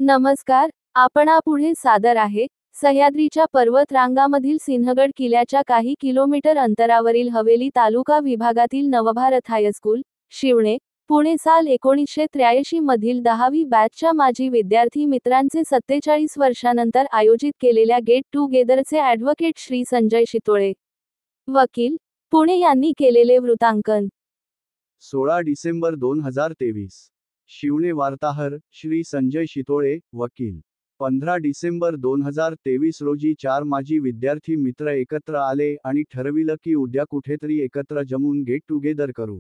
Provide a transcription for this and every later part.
नमस्कार, पुढे सादर आहे सह्याद्रीच्या पर्वत रांगामधील सिंहगड किल्ल्याच्या काही किलोमीटर अंतरावरील हवेली तालुका विभागातील नवभारत हायस्कूल, शिवणे, पुणे साल 1983 मधील 10वी बॅचच्या माजी विद्यार्थी मित्रांचे 47 वर्षांनंतर आयोजित केलेल्या गेट टुगेदरचे ॲडव्होकेट श्री संजय शितोळे, वकील, पुणे यांनी केलेले वृत्तांकन. 16 डिसेंबर 2023. शिवणे. वार्ताहर श्री संजय शितोळे, वकील. 15 डिसेंबर 2023 रोजी 4 माजी विद्यार्थी मित्र एकत्र आले आणि ठरविलं की उद्या कुठेतरी एकत्र जमून गेट टुगेदर करू.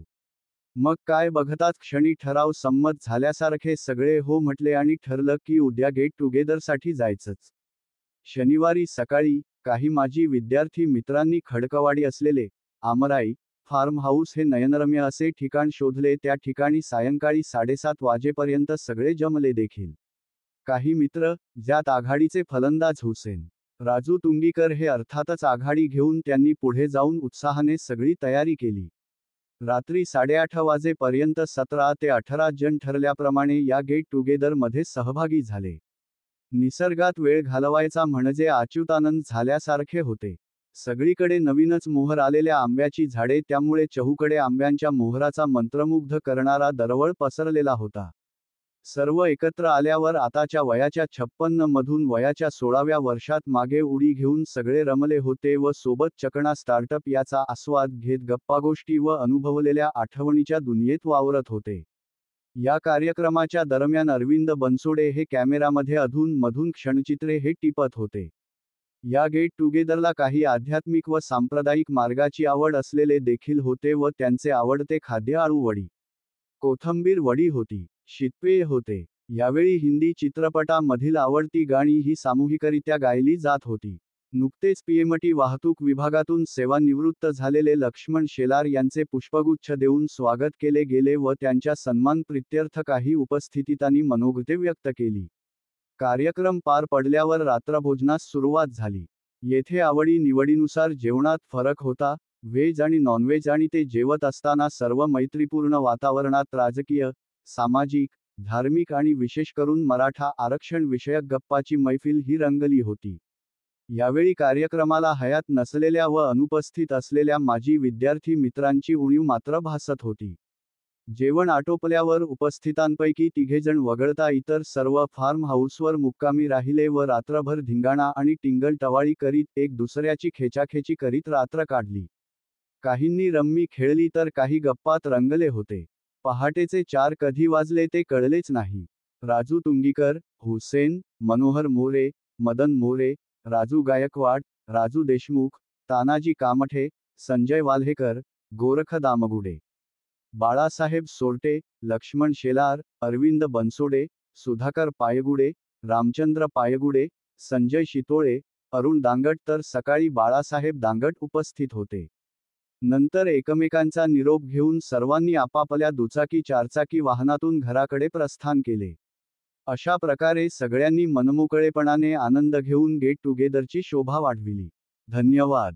मग काय बघताच क्षणी ठराव संमत झाल्यासारखे सगळे हो म्हटले आणि ठरलं की उद्या गेट टुगेदरसाठी जायचंच. शनिवारी सकाळी काही माजी विद्यार्थी मित्रांनी खडकवाडी असलेले आमराई फार्म हाऊस हे नयनरम्य असे ठिकाण शोधले. त्या ठिकाणी सायंकाळी 7:30 वाजेपर्यंत सगळे जमले देखील. काही मित्र, ज्यात आघाडीचे फलंदाज हुसेन, राजू तुंगीकर हे अर्थातच आघाडी घेऊन त्यांनी पुढे जाऊन उत्साहाने सगळी तयारी केली. रात्री 8:30 वाजेपर्यंत 17 ते 18 जण ठरल्याप्रमाणे या गेट टुगेदरमध्ये सहभागी झाले. निसर्गात वेळ घालवायचा म्हणजे अच्युतानंद झाल्यासारखे होते. सगळीकडे नवीनच मोहर आलेल्या आंब्याची झाडे, त्यामुळे चहूकडे आंब्यांच्या मोहराचा मंत्रमुग्ध करणारा दरवळ पसरलेला होता. सर्व एकत्र आल्यावर आताच्या वयाच्या 56 मधून वयाच्या 16व्या वर्षात मागे उडी घेऊन सगळे रमले होते व सोबत चकणा स्टार्टअप याचा आस्वाद घेत गप्पागोष्टी व अनुभवलेल्या आठवणीच्या दुनियेत वावरत होते. या कार्यक्रमाच्या दरम्यान अरविंद बनसोडे हे कॅमेरामध्ये अधून-मधून क्षणचित्रे हे टिपत होते. या गेट टुगेदरला काही आध्यात्मिक व सांप्रदायिक मार्गाची आवड असलेले देखील होते व त्यांचे आवडते खाद्य आळू वडी, कोथिंबीर वडी होती. शीतपेय होते. यावेळी हिंदी चित्रपटांमधील आवडती गाणी ही सामूहिकरित्या गायली जात होती. नुकतेच पीएमटी वाहतूक विभागातून सेवानिवृत्त झालेले लक्ष्मण शेलार यांचे पुष्पगुच्छ देऊन स्वागत केले गेले व त्यांच्या सन्मानप्रित्यर्थ काही उपस्थितांनी मनोगते व्यक्त केली. कार्यक्रम पार पडल्यावर रात्रभोजनास सुरुवात झाली. येथे आवडी निवडीनुसार जेवणात फरक होता. व्हेज आणि नॉनव्हेज, आणि ते जेवत असताना सर्व मैत्रीपूर्ण वातावरणात राजकीय, सामाजिक, धार्मिक आणि विशेष करून मराठा आरक्षण विषयक गप्पाची मैफिल ही रंगली होती. यावेळी कार्यक्रमाला हयात नसलेल्या व अनुपस्थित असलेल्या माजी विद्यार्थी मित्रांची उणीव मात्र भासत होती. जेवण आटोपल्यावर उपस्थितांपैकी 3 जण वगळता इतर सर्व फार्म हाऊसवर मुक्कामी राहिले व रात्रभर धिंगाणा आणि टिंगल-टवाळी करीत एक दुसऱ्याची खेचाखेची करीत रात्र काढली. काहींनी रम्मी खेळली तर काही गप्पात रंगले होते. पहाटेचे 4 कधी वाजले ते कळलेच नाही. राजू तुंगीकर, हुसेन, मनोहर मोरे, मदन मोरे, राजू गायकवाड, राजू देशमुख, तानाजी कामठे, संजय वाल्हेकर, गोरख दामगुडे, बाळासाहेब सोरटे, लक्ष्मण शेलार, अरविंद बनसोडे, सुधाकर पायगुडे, रामचंद्र पायगुडे, संजय शितोळे, अरुण दांगट तर सकाळी बाळासाहेब दांगट उपस्थित होते. नंतर एकमेकांचा निरोप घेऊन सर्वांनी आपापल्या दुचाकी चारचाकी वाहनातून घराकडे प्रस्थान केले. अशा प्रकारे सगळ्यांनी मनमोकळेपणाने आनंद घेऊन गेट टुगेदरची शोभा वाढविली. धन्यवाद.